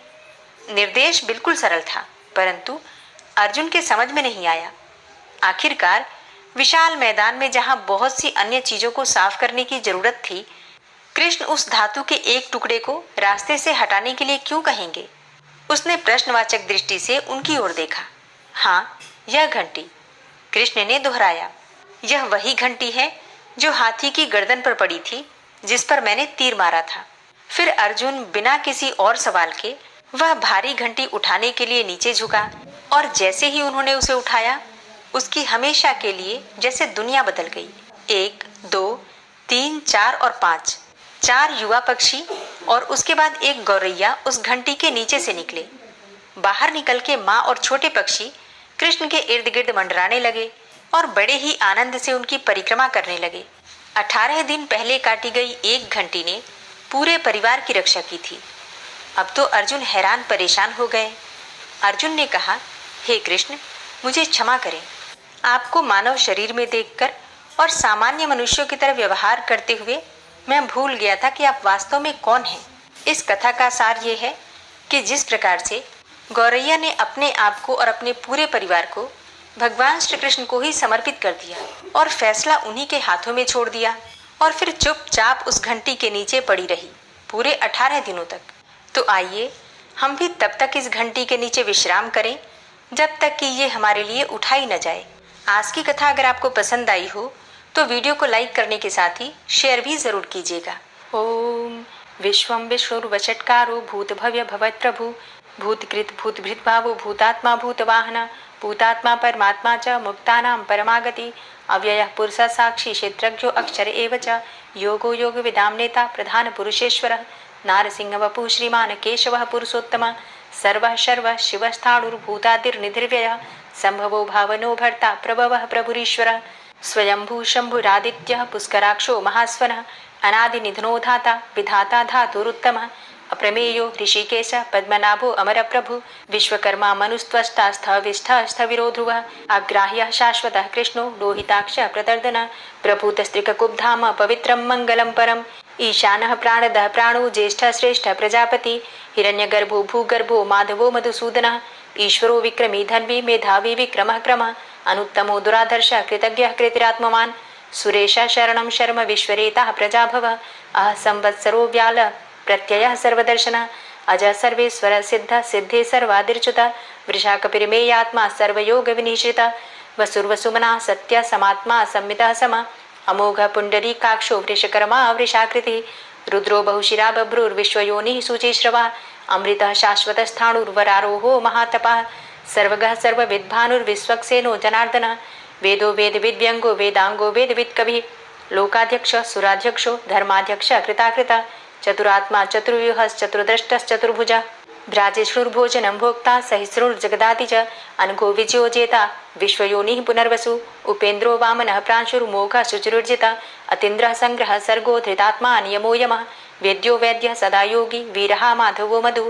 Speaker 2: निर्देश बिल्कुल सरल था, परंतु अर्जुन के समझ में नहीं आया। आखिरकार विशाल मैदान में जहां बहुत सी अन्य चीजों को साफ करने की जरूरत थी, कृष्ण उस धातु के एक टुकड़े को रास्ते से हटाने के लिए क्यों कहेंगे? उसने प्रश्नवाचक दृष्टि से उनकी ओर देखा। हाँ, यह घंटी, कृष्ण ने दोहराया। यह वही घंटी है जो हाथी की गर्दन पर पड़ी थी, जिस पर मैंने तीर मारा था। फिर अर्जुन बिना किसी और सवाल के वह भारी घंटी उठाने के लिए नीचे झुका, और जैसे ही उन्होंने उसे उठाया, उसकी हमेशा के लिए जैसे दुनिया बदल गई। 1, 2, 3, 4 और 5 4 युवा पक्षी और उसके बाद एक गौरैया उस घंटी के नीचे से निकले। बाहर निकल के माँ और छोटे पक्षी कृष्ण के इर्द गिर्द मंडराने लगे और बड़े ही आनंद से उनकी परिक्रमा करने लगे। 18 दिन पहले काटी गई एक घंटी ने पूरे परिवार की रक्षा की थी। अब तो अर्जुन हैरान परेशान हो गए। अर्जुन ने कहा, हे कृष्ण, मुझे क्षमा करें। आपको मानव शरीर में देखकर और सामान्य मनुष्यों की तरह व्यवहार करते हुए मैं भूल गया था कि आप वास्तव में कौन हैं। इस कथा का सार ये है कि जिस प्रकार से गौरैया ने अपने आप को और अपने पूरे परिवार को भगवान श्री कृष्ण को ही समर्पित कर दिया और फैसला उन्हीं के हाथों में छोड़ दिया और फिर चुपचाप उस घंटी के नीचे पड़ी रही पूरे 18 दिनों तक, तो आइए हम भी तब तक इस घंटी के नीचे विश्राम करें जब तक कि ये हमारे लिए उठाई न जाए। आज की कथा अगर आपको पसंद आई हो तो वीडियो को लाइक करने के साथ ही शेयर भी जरूर कीजिएगा। ओम विश्वम विष्णुर्वचटकारो भूत भव्य भवत प्रभु भूतकृत भूतभृत भावो भूतात्मा भूतवाहन भूतात्मा परमात्मा च मुक्तानां परमागति अव्ययः पुरुष साक्षी क्षेत्रज्ञो अक्षर एव च योगो योग विदाम नेता प्रधान पुरुषेश्वरः नारसिंह वपु श्रीमान केशवः पुरुषोत्तम सर्वः शर्वः शिवस्थाणुर्भूतादिर्निधिर्व्ययः संभवो भावनो भर्ता प्रभवः प्रभुरीश्वरः स्वयंभू शंभुरादित्यः पुष्कराक्षो महास्वनः अनादिनिधनो धाता विधाता धातुरुत्तमः अप्रमेयो ऋषिकेश पद्मनाभो अमरप्रभु विश्वकर्मा मनुस्त्वष्टा स्थविष्ठः स्थविरो ध्रुवः अग्राह्यः शाश्वतः कृष्णो लोहिताक्षः प्रदर्दनः प्रभूतस्त्रिककुब्धाम पवित्रं मङ्गलं परम् ईशानः प्राणदः प्राणो ज्येष्ठः श्रेष्ठः प्रजापति हिरण्यगर्भो भूगर्भो माधवो मधुसूदनः ईश्वरो विक्रमी धन्वी मेधावी विक्रमः क्रमः अनुत्तमो दुराधर्षः कृतज्ञः कृतिरात्मवान् सुरेशः शरणं शर्म विश्वरेताः प्रजाभवः अह संवत्सरो व्याल प्रत्ययः सर्वदर्शनः अजः सर्वेश्वर सिद्ध सिद्धे सर्वादिर्च्युतः वृषाकपिर्मेयात्मा सर्वयोग विनिश्रितः वसुर्वसुमना सत्य समात्मा संमितः समः अमोघ पुंडरीकाक्षो वृषकर्मा वृषाकृतिः रुद्रो बहुशिरा बभ्रुर्विश्वयोनिः शुचिश्रवः अमृतः शाश्वतस्थाणुर्वरारोहो महातपः सर्वगः सर्वविद्भानुर्विश्वक्सेनो जनार्दनः वेदो वेदविद्व्यङ्गो वेदांगो वेदवित्कविः लोकाध्यक्ष सुराध्यक्षो धर्माध्यक्ष कृताकृतः चतुरात्मा चतुर्व्यूहश्चतुर्द्रष्टश्चतुर्भुजः भ्राजेष्णुर्भोजनं भोक्ता सहिष्णुर्जगदाति च अनघो विजयो जेता विश्वयोनिः पुनर्वसु उपेन्द्रो वामनः प्रांशुर्मोघः शुचिरुर्जितः अतीन्द्रः संग्रहः सर्गो धृतात्मा नियमो यमः वेद्यो वैद्यः सदा योगी वीरः माधवो मधु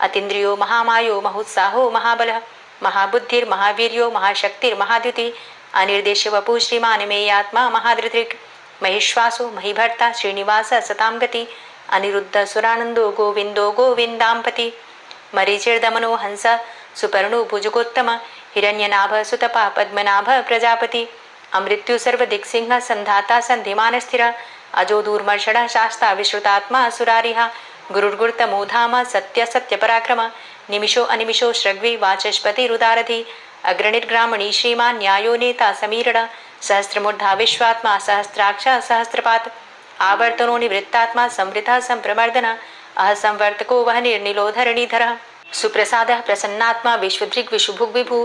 Speaker 2: अतीन्द्रियो महामायो महोत्साहो महाबलः महाबुद्धिर्महावीर्यो महाशक्तिर्महाद्युतिः अनिर्देश्य वपु श्रीमान मेयात्मा महाधृतिर् महिश्वासो महीभर्ता श्रीनिवास सतां गति अनिरुद्ध सुरानंदो गोविंदो गोविंदांपति मरीचिर्दमनो हंस सुपर्णो भुजगोत्तम हिरण्यनाभ सुतपा पद्मनाभ प्रजापति अमृत्यु सर्वदिक्सिंह संधाता संधिमान स्थिर अजो दूर्मर्षण शास्ता विश्रुतात्मा सुरारिहा गुरुर्गुर्तमो धाम सत्य सत्य पराक्रम निमिषो अनिमिषो श्रग्वी वाचस्पति रुदारधि अग्रणिर्ग्रामणी श्रीमान न्यायो नेता समीरण सहस्रमूर्धा विश्वात्मा सहस्राक्ष सहस्रपात आवर्तनो निवृत्तात्मा संवृता संप्रमर्दन अह संवर्तको वह निर्निलोधरणीधर सुप्रसादः प्रसन्नात्मा विश्वदृक् विशुभुग् विभु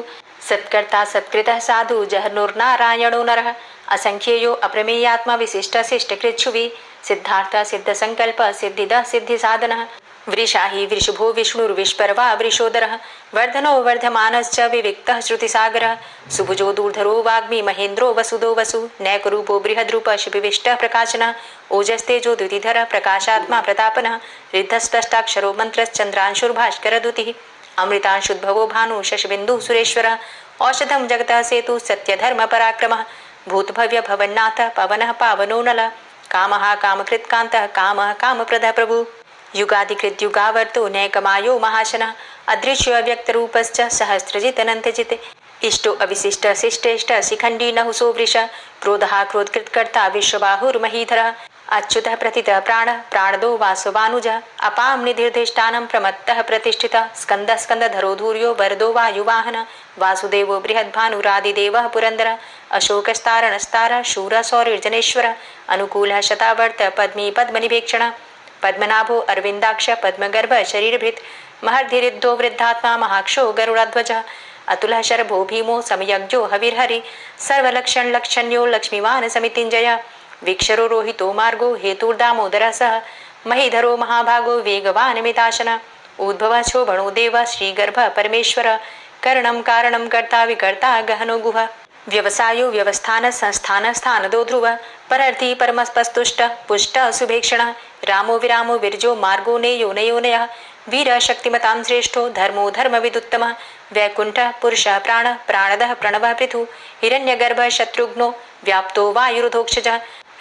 Speaker 2: सत्कर्ता सत्कृतः साधु जहर्नुर्नारायणो नरः असंख्येयो अप्रमेयात्मा विशिष्ट शिष्टकृच्छुवि सिद्धार्थ सिद्ध संकल्प सिद्धिदः सिद्धि साधनः वृषाहि वृषभो विष्णुर्विष्पर्वा वृषोदरः वर्धनो वर्धमानश्च विविक्तः श्रुतिसागरः सुभुजो दूर्धरो वाग्मी महेन्द्रो वसुदो वसु नैकरूपो बृहद्रूप शिपिविष्टः प्रकाशनः ओजस्तेजो द्युतिधरः प्रकाशात्मा प्रतापनः रिद्धस्पष्टाक्षरो मन्त्रश्चन्द्रांशुर्भास्करद्युतिः अमृतांशुद्भवो भानु शशबिन्दुः सुरेश्वरः औषधं जगतः सेतु सत्यधर्म पराक्रमः भूतभव्य भवन्नाथ पवनः पावनो नलः कामः कामकृत्कान्तः कामः कामप्रदः प्रभु युगाधिकृत युगावर्तो नैकमायो महाशनः अदृश्यो अव्यक्तरूपश्च सहस्रजित् अनन्तजित् इष्टो अविशिष्ट शिष्टेष्ट शिखण्डी नहुसो वृष क्रोधः क्रोधकृत्कर्ता विश्वबाहुर्महीधरः अच्युतः प्रतितः प्राणः प्राणदो वासवानुजः अपां निधिर्धिष्ठानं प्रमत्तः प्रतिष्ठितः स्कन्दः स्कन्दधरो धूर्यो वरदो वायुवाहनः वासुदेवो बृहद्भानुरादिदेवः पुरन्दरः अशोकस्तारणस्तारः शूरः सौरिर्जनेश्वरः अनुकूलः शतावर्त पद्मी पद्मनिवेक्षणः पद्मनाभो अरविंदाक्ष पद्मगर्भ शरीरभृत महर्धिरिद्धो वृद्धात्मा महाक्षो गरुड़ध्वज अतुलः शरभो भीमो समयज्ञो हविर्हरि सर्वलक्षण लक्षण्यो लक्ष्मीवान समितिञ्जय वीक्षरो रोहितो मार्गो हेतुर्दामोदरः सह महीधरो महाभागो वेगवान मिताशन उद्भव शोभणो देव श्रीगर्भ परमेश्वर करणं कारणं कर्ता विकर्ता गहनो गुह व्यवसायो व्यवस्थान संस्थान स्थान दो ध्रुव परर्थी परमस्पस्तुष्ट पुष्ट सुभेक्षण रामो विरामो विरजो मार्गो नेयो नयोनय वीर शक्तिमतां श्रेष्ठो धर्मो धर्म विदुत्तम वैकुंठ पुरुष प्राण प्राणदः प्रणव पृथु हिरण्यगर्भ शत्रुघ्नो व्याप्तो वायुरुधोक्षज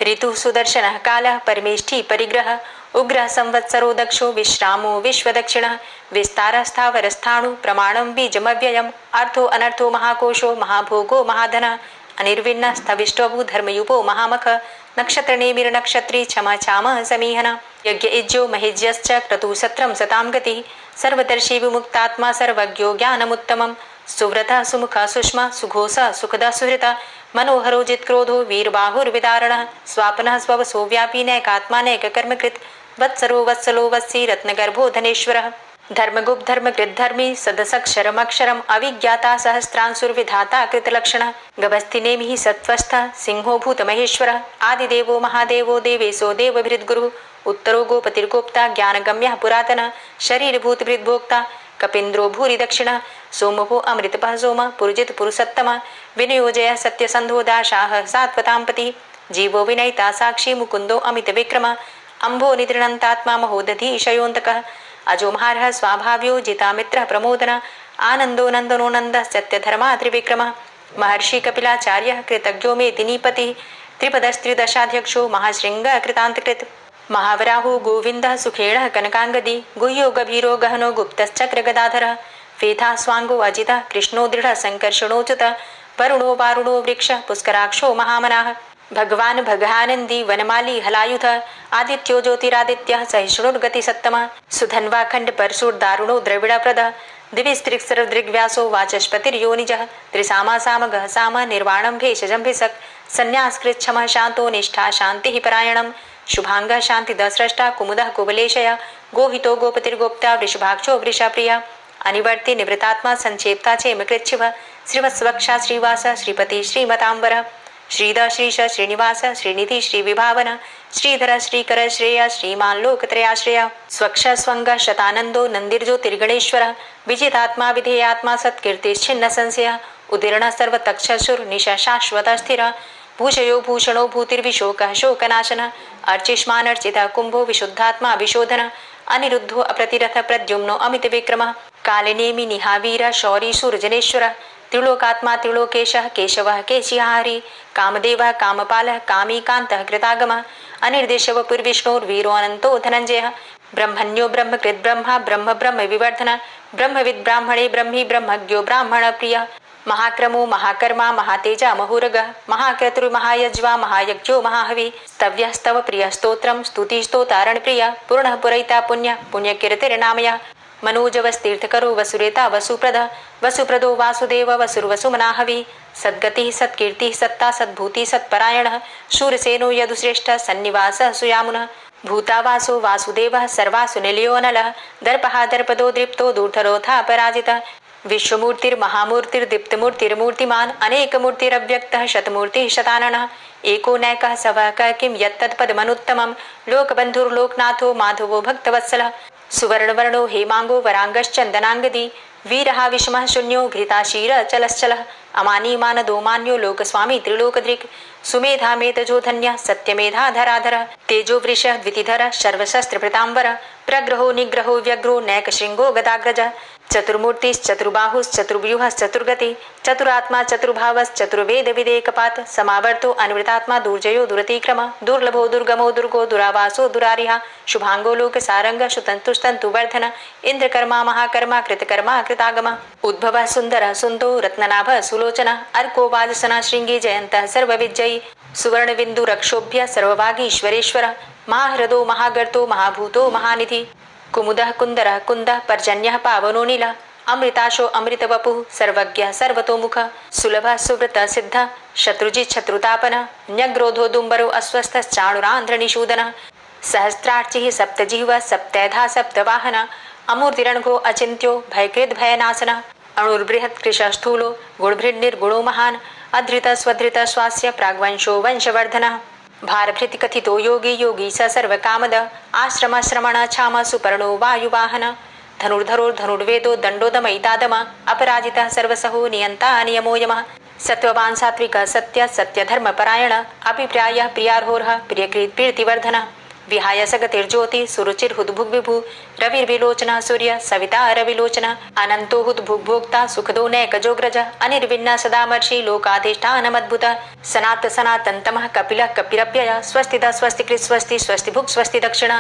Speaker 2: ऋतु सुदर्शन काल परमेष्ठी परिग्रह उग्र संवत्सरो दक्षो विश्रामो विश्वदक्षिण विस्तारस्थावरस्थाणु प्रमाणं बीजमव्ययम् अर्थो अनर्थो महाकोशो महाभोगो महाधन अनिर्विण्ण स्थविष्टभू धर्मयुपो महामख नक्षत्रनेमिर नक्षत्री क्षमा क्षाम समीहन यज्ञ इज्जो महेज्यश्च क्रतुसत्रं सतां गतिः सर्वदर्शी विमुक्तात्मा सर्वज्ञो ज्ञानमुत्तमं सुव्रतः सुमुखः सुष्मा सुघोषः सुखदः सुहृतः मनोहरो जित्क्रोधो वीरबाहुर्विदारणः स्वापनः स्ववसो व्यापी नैकात्मा नैककर्मकृत् वत्सरो वत्सलो वत्सी रत्नगर्भो धनेश्वरः धर्मगुप्त धर्मकृत धर्मी सदसक्षरमक्षरम् अविज्ञाता सहस्रांशुर्विधाता कृतलक्षणः गभस्तिनेमिः सत्त्वस्थः सिंहो भूतमहेश्वरः आदिदेवो महादेवो देवेशो देवभृद्गुरुः उत्तरो गोपतिर्गोप्ता ज्ञानगम्यः पुरातनः शरीरभूतभृद्भोक्ता कपीन्द्रो भूरि दक्षिणः सोमभो अमृतपः सोम पुरुजित पुरुषोत्तमः विनियोजय सत्यसन्धो दाशाः सात्वतां जीवो विनयिता साक्षी मुकुन्दो अमितविक्रमः अम्भो निद्रणन्तात्मा महोदधीशयोऽन्तकः अजोमहारः स्वाभाव्यो जितामित्रः प्रमोदन आनन्दो नन्दनो नन्दः सत्यधर्मा त्रिविक्रमः महर्षि कपिलाचार्यः कृतज्ञो मेदिनीपतिः त्रिपदस्त्रिदशाध्यक्षो महाशृङ्गः कृतान्तकृत् महावराहो गोविन्दः सुखेणः कनकाङ्गदी गुह्यो गभीरो गहनो गुप्तश्चक्रगदाधरः फेथा स्वाङ्गो अजितः कृष्णो दृढः सङ्कर्षणोच्युतः वरुणो वारुणो वृक्षः पुष्कराक्षो महामनाः भगवान भगानंदी वनमाली हलायुध आदित्यो ज्योतिरादित्यः सहिष्णुर्गतिसत्तमः सुधन्वा खंड परशुर दारुणो द्रविड़प्रद दिविस्त्रिक्सरदृग्व्यासो वाचस्पतिर्योनिजः त्रिसामा सामगः साम निर्वाणं भेषजं संन्यासकृत क्षमः शांतो निष्ठा शांतिः परायणं शुभांगः शांतिदः स्रष्टा कुमुदः कुवलेशय गोहितो गोपतिर्गोप्ता वृषभाक्षो वृषाप्रिया अनिवर्ति निवृतात्मा संक्षेप्ता चेमकृच्छिव श्रीवत्सवक्षा श्रीवास श्रीपति श्रीमतांबर श्रीद श्रीश श्रीनिवास श्रीनिधि श्रीविभावन श्रीधर श्रीकर श्रेय श्रीमान लोकत्रयाश्रय स्वक्ष स्वंग शतानंदो नंदिर्ज्योतिर्गणेश्वर विजितात्मा विधेयात्मा सत्कीर्तिश्छिन्न संशय उदीर्ण सर्वतक्षसुर निशा शाश्वत स्थिर भूषयो भूषणो भूतिर्विशोकः शोकनाशन अर्चिष्मानर्चित कुंभो विशुद्धात्मा विशोधन अनिरुद्धो अप्रतिरथ प्रद्युम्नो अमित विक्रम कालिनेमि निहावीर शौरी सूर्जनेश्वर त्रिलोकात्मा त्रिलोकेशः केशवः केशिहारी कामदेवः कामपालः कामीकान्तः कृतागमः अनिर्देशवपुर्विष्णोर्वीरो अनन्तो धनञ्जयः ब्रह्मण्यो ब्रह्मकृत् ब्रह्मा ब्रह्म ब्रह्म विवर्धन ब्रह्मविद् ब्राह्मणे ब्रह्मी ब्रह्मज्ञो ब्राह्मण प्रिय महाक्रमो महाकर्मा महातेजा महुरगः महाक्रतुर्महायज्वा महायज्ञो महाहवि स्तव्यः स्तव प्रिय स्तोत्रं स्तुतिस्तोतारण प्रिय पूर्णः पुरैता पुण्य पुण्यकीर्तिर्नामयः मनोजवस्तीर्थकरो वसुरेता वसुप्रद वसुप्रदो वासुदेव वसुर्वसुमनाहवि सद्गतिः सत्कीर्तिः सत्ता सद्भूति सत्परायणः शूरसेनो यदुश्रेष्ठः सन्निवासः सुयामुनः भूतावासो वासुदेवः सर्वासु निलयोनलः दर्पः दर्पदो दृप्तो दूर्धरोधा पराजितः विश्वमूर्तिर्महामूर्तिर्दीप्तमूर्तिर्मूर्तिमान् अनेकमूर्तिरव्यक्तः शतमूर्तिः शताननः एको नैकः सवः क किं यत्तत्पदमनुत्तमं लोकबन्धुर्लोकनाथो माधवो भक्तवत्सलः सुवर्णवर्णो हेमांगो वरांगश्चंदनांगदी वीरहा विषमः शून्यो घृताशीर चलश्चलः अमानी मानदो मान्यो लोकस्वामी त्रिलोकदृक् सुमेधा मेधजो धन्य सत्यमेधा धराधर तेजो वृषः द्वितिधर सर्वशस्त्रप्रतांबर प्रग्रहो निग्रहो व्यग्रो नैकशृंगो गदाग्रज चतुर्मूर्तिश्चतुर्बाहुश्चतुर्व्यूहश्चतुर्गति चतुरात्मा चतुर्भावश्चतुर्वेद विदेकपात समावर्तो अनुवृतात्मा दुर्जयो दुरतिक्रम दुर्लभो दुर्गमो दुर्गो दुरावासो दुरारिहा शुभांगो लोक सारंग सुतंतुस्तंतु वर्धन इंद्रकर्मा महाकर्मा कृतकर्मा कृतागम उद्भव सुंदर सुंदो रत्ननाभ सुलोचन अर्को वाजसना श्रृंगी जयंत सर्वविजयी सुवर्ण बिंदु रक्षोभ्य सर्वभागीश्वरेश्वर महाहृदो महागर्तो महाभूतो महानिधि कुमुदः कुंदरः कुंदः पर्जन्यः पावनो नीलः अमृताशो अमृतवपुः सर्वज्ञः सर्वतोमुख सुलभः सुव्रतः सिद्धः शत्रुजित् शत्रुतापन न्यग्रोधो दुम्बरो अस्वस्थश्चाणुरान्ध्रनिषूदनः सहस्रार्चिः सप्तजिह्वः सप्तैधा सप्तवाहन अमूर्तिरणघो अचिन्त्यो भयकृद् भयनाशनः अणुर्बृहत् कृशस्थूलो गुणभृन्निर्गुणो महान् अधृत स्वधृत स्वास्य प्राग्वंशो वंशवर्धनः भारभृति कथितो योगी योगी स सर्वकामद आश्रम श्रमण छाम सुपर्णो वायुवाहन धनुर्धरो धनुर्वेदो दण्डोदमयितादम अपराजितः सर्वसहो नियन्ता नियमो यमः सत्ववान् सात्विकः सत्य सत्यधर्मपरायण अभिप्रायः प्रियार्होरः प्रियकृत् प्रीतिवर्धनः विहाय सगतिर्ज्योति सुरुचिर्हुद्भुग्विभु रविर्विलोचनः सूर्य सविता रविलोचनः अनन्तो हुद्भुग्भोक्ता सुखदो नैकजोग्रज अनिर्विण्ण सदामर्षि लोकाधिष्ठानमद्भुत सनात सनातन्तमः कपिलः कपिरप्यय स्वस्तिदा स्वस्तिकृत् स्वस्ति स्वस्तिभुक् स्वस्ति दक्षिण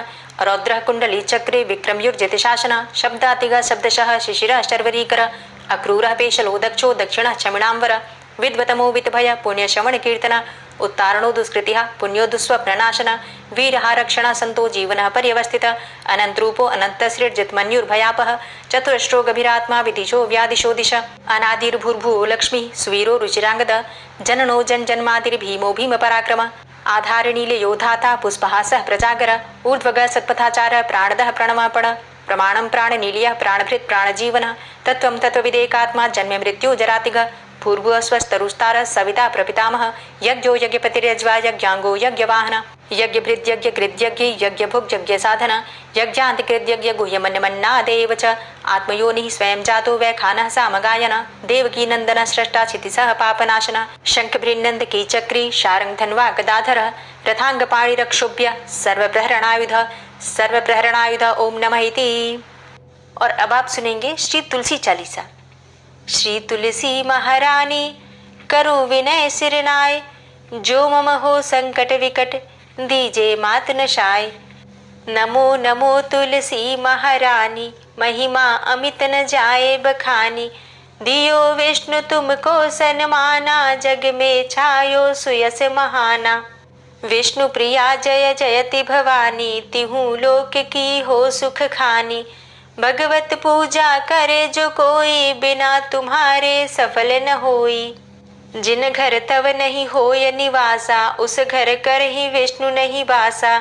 Speaker 2: रौद्रः कुण्डली चक्रे विक्रमयुर्जित शासन शब्दातिगः शब्दशः शिशिरः शर्वरीकर अक्रूरः पेशलो दक्षो दक्षिणः चमिणाम्बर विद्वतमो वितभय पुण्यश्रवण कीर्तन उत्तारणो दुष्कृतिः पुण्यो दुःस्वप्ननाशन वीरः रक्षण संतो जीवनः पर्यवस्थित अनन्तरूपो अनन्तसृर्जितमन्युर्भयापः चतुरष्ट्रो गभीरात्मा विदिशो व्यादिशो दिश अनादिर्भूर्भुवो लक्ष्मी सुवीरो रुचिरांगद जननो जन्मादिर्भीमो भीम पराक्रम आधारनीले योधाता पुष्पहासः प्रजागर ऊर्ध्वगः सत्पथाचार प्राणदः प्रणमापण प्रमाणं प्राणनीलियः प्राणभृत् प्राणजीवनः तत्त्वं तत्त्वविदेकात्मा जन्म मृत्यु जरातिग पूर्व स्वस्तरुस्तार सविता प्रपितामह यज्ञो यज्ञपतिर्यज्वा यज्ञांगो यज्ञवाहन यज्ञभृद् यज्ञकृद्यज्ञ यज्ञभुक् यज्ञसाधन यज्ञान्तिकृद्यज्ञ गुह्यमन्यमन्नादेव च आत्मयोनिः स्वयं जातो वैखानः सामगायन देवकी नन्दन स्रष्टा क्षितिसः पापनाशन शङ्खभृन्नन्द कीचक्री शारङ्ग धन्वा गदाधर रथांगपाणिरक्षोभ्य सर्वप्रहरणायुध ओम नमः इति। और अब आप सुनेंगे श्री तुलसी चालीसा। श्री तुलसी महारानी करो विनय सिरनाय जो मम हो संकट विकट दीजे मात नशाय। नमो नमो तुलसी महारानी महिमा अमित न जाए बखानी दियो विष्णु तुमको सन्माना जग में छायो सुयस महाना। विष्णु प्रिया जय जयति भवानी तिहु लोक की हो सुख खानी। भगवत पूजा करे जो कोई बिना तुम्हारे सफल न होई। जिन घर तव नहीं होय निवासा उस घर कर ही विष्णु नहीं बासा।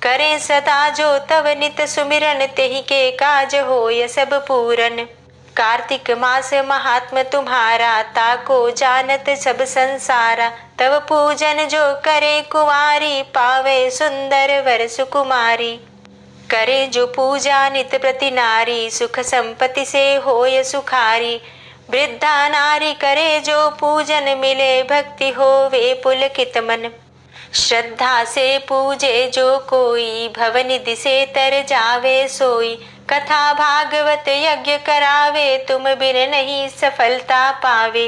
Speaker 2: करे सदा जो तव नित सुमिरन तेहि के काज होय सब पूरन। कार्तिक मास महात्म तुम्हारा ताको जानत सब संसारा। तव पूजन जो करे कुंवारी पावे सुंदर वर सुकुमारी। करे जो पूजा नित प्रति नारी सुख संपत्ति से होय सुखारी। वृद्धा नारी करे जो पूजन मिले भक्ति होवे पुलकित मन। श्रद्धा से पूजे जो कोई भवनिधि से तर जावे सोई। कथा भागवत यज्ञ करावे तुम बिन नहीं सफलता पावे।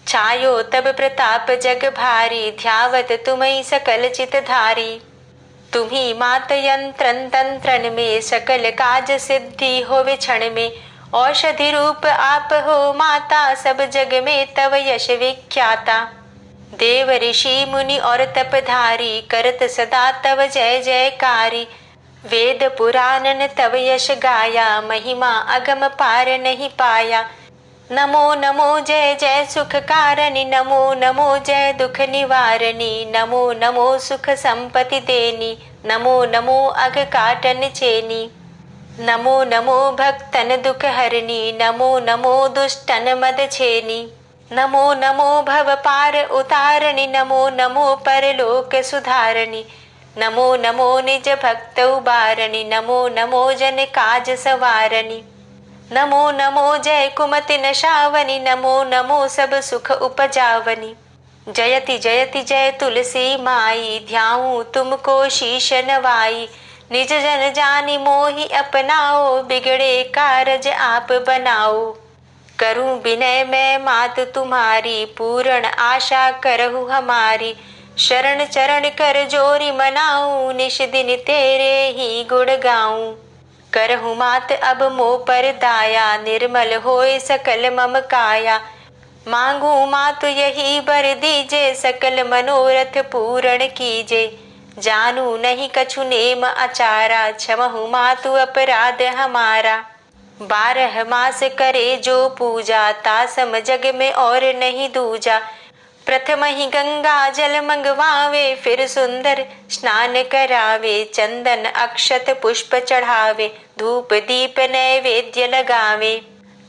Speaker 2: छायो तब प्रताप जग भारी ध्यावत तुम्हीं सकल चित धारी। तुम्ही मात यंत्रन तंत्रन में सकल काज सिद्धि होवे क्षण में। औषधि रूप आप हो माता सब जग में तव यश विख्याता। देव ऋषि मुनि और तपधारी करत सदा तव जय जयकारी। वेद पुराणन तव यश गाया महिमा अगम पार नहीं पाया। नमो नमो जय जय सुख कारणी नमो नमो जय दुख निवारणी। नमो नमो सुख संपत्ति देनी नमो नमो अग काटन चेनी। नमो नमो भक्तन दुख हरणी नमो नमो दुष्टन मद छेनी। नमो नमो भव पार उतारणी नमो नमो परलोक सुधारणी। नमो नमो निज भक्त उबारणी नमो नमो जन काज सवारणी। नमो नमो जय कुमति नशावनी नमो नमो सब सुख उपजावनी। जयति जयति जय तुलसी माई ध्याऊं तुमको शीश नवाई। निज जन जानी मोहि अपनाओ बिगड़े कारज आप बनाओ। करूं विनय मैं मात तुम्हारी पूर्ण आशा करहु हमारी। शरण चरण कर जोरी मनाऊं निश दिन तेरे ही गुण गाऊं। करहु मात अब मोह पर दाया निर्मल होए सकल मम काया। मांगू मात यही बर दीजे सकल मनोरथ पूर्ण कीजे। जानू नहीं कछु नेम आचारा क्षमहु मातु अपराध हमारा। 12 मास करे जो पूजा तासम जग में और नहीं दूजा। प्रथम ही गंगा जल मंगवावे फिर सुंदर स्नान करावे। चंदन अक्षत पुष्प चढ़ावे धूप दीप नैवेद्य लगावे।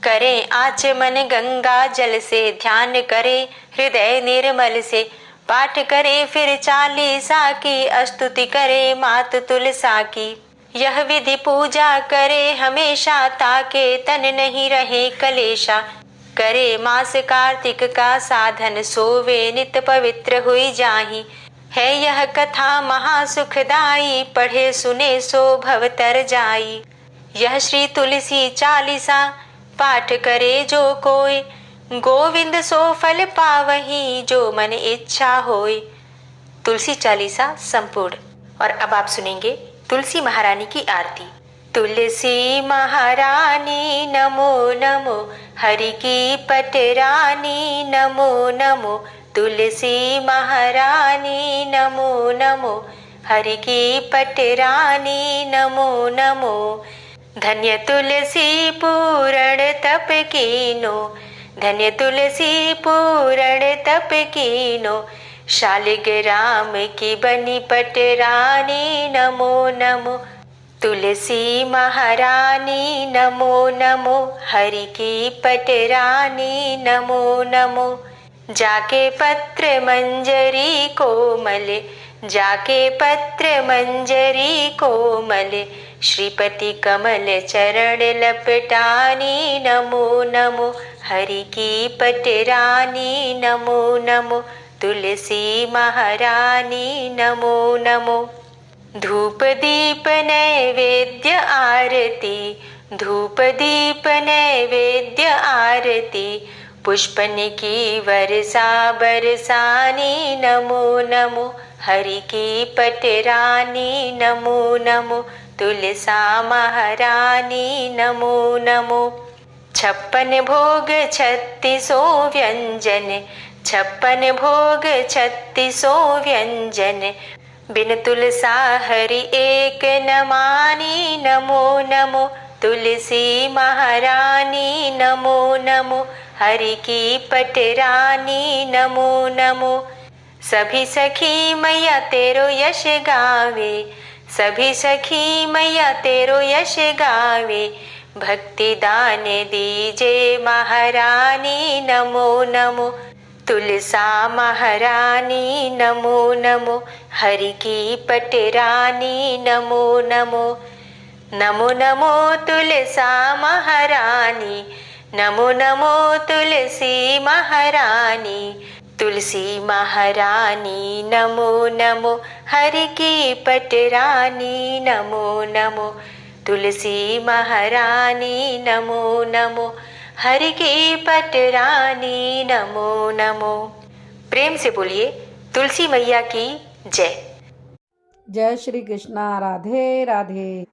Speaker 2: करें आचमन गंगा जल से, ध्यान करें हृदय निर्मल से, पाठ करें फिर चालीसा की, स्तुति करें मात तुलसा की। यह विधि पूजा करे हमेशा, ताके तन नहीं रहे कलेशा। करे मास कार्तिक का साधन, सोवे नित पवित्र हुई जाहि। है यह कथा महासुखदाई, पढ़े सुने सो भव तर जाई। यह श्री तुलसी चालीसा, पाठ करे जो कोई, गोविंद सो फल पावही, जो मन इच्छा होय। तुलसी चालीसा संपूर्ण। और अब आप सुनेंगे तुलसी महारानी की आरती। तुलसी महारानी नमो नमो, हरि की पटरानी नमो नमो। तुलसी महारानी नमो नमो, हरि की पटरानी नमो नमो। धन्य तुलसी पूर्ण तप कीनो, धन्य तुलसी पूर्ण तप कीनो। शालिग्राम की बनी पटरानी नमो नमो। तुलसी महारानी नमो नमो, हरि की पटरानी नमो नमो। जाके पत्र मंजरी कोमल, जाके पत्र मंजरी कोमल, श्रीपति कमल चरण लपटानी नमो नमो। हरि की पटरानी नमो नमो। तुलसी महारानी नमो नमो। धूप दीप नैवेद्य आरती, धूप दीप नैवेद्य आरती। पुष्पन की वर्षा बरसानी नमो नमो। हरि की पटरानी नमो नमो। तुलसा महारानी नमो नमो। 56 भोग 36 व्यंजन, 56 भोग 36 व्यंजन। बिन तुलसा हरि एक न मानी नमो नमो। तुलसी महारानी नमो नमो। हरि की पटरानी नमो नमो। सभी सखी मैया तेरो यश गावे, सभी सखी मैया तेरो यश गावे। भक्ति दान दीजे महारानी नमो नमो। तुलसा महारानी नमो नमो। हरि की पटरानी नमो नमो। नमो नमो तुलसा महारानी, नमो नमो तुलसी महारानी। तुलसी महारानी नमो नमो। हरि की पटरानी नमो नमो। तुलसी महारानी नमो नमो। हरि की पटरानी नमो नमो। प्रेम से बोलिए तुलसी मैया की जय।
Speaker 1: जय श्री कृष्णा। राधे राधे।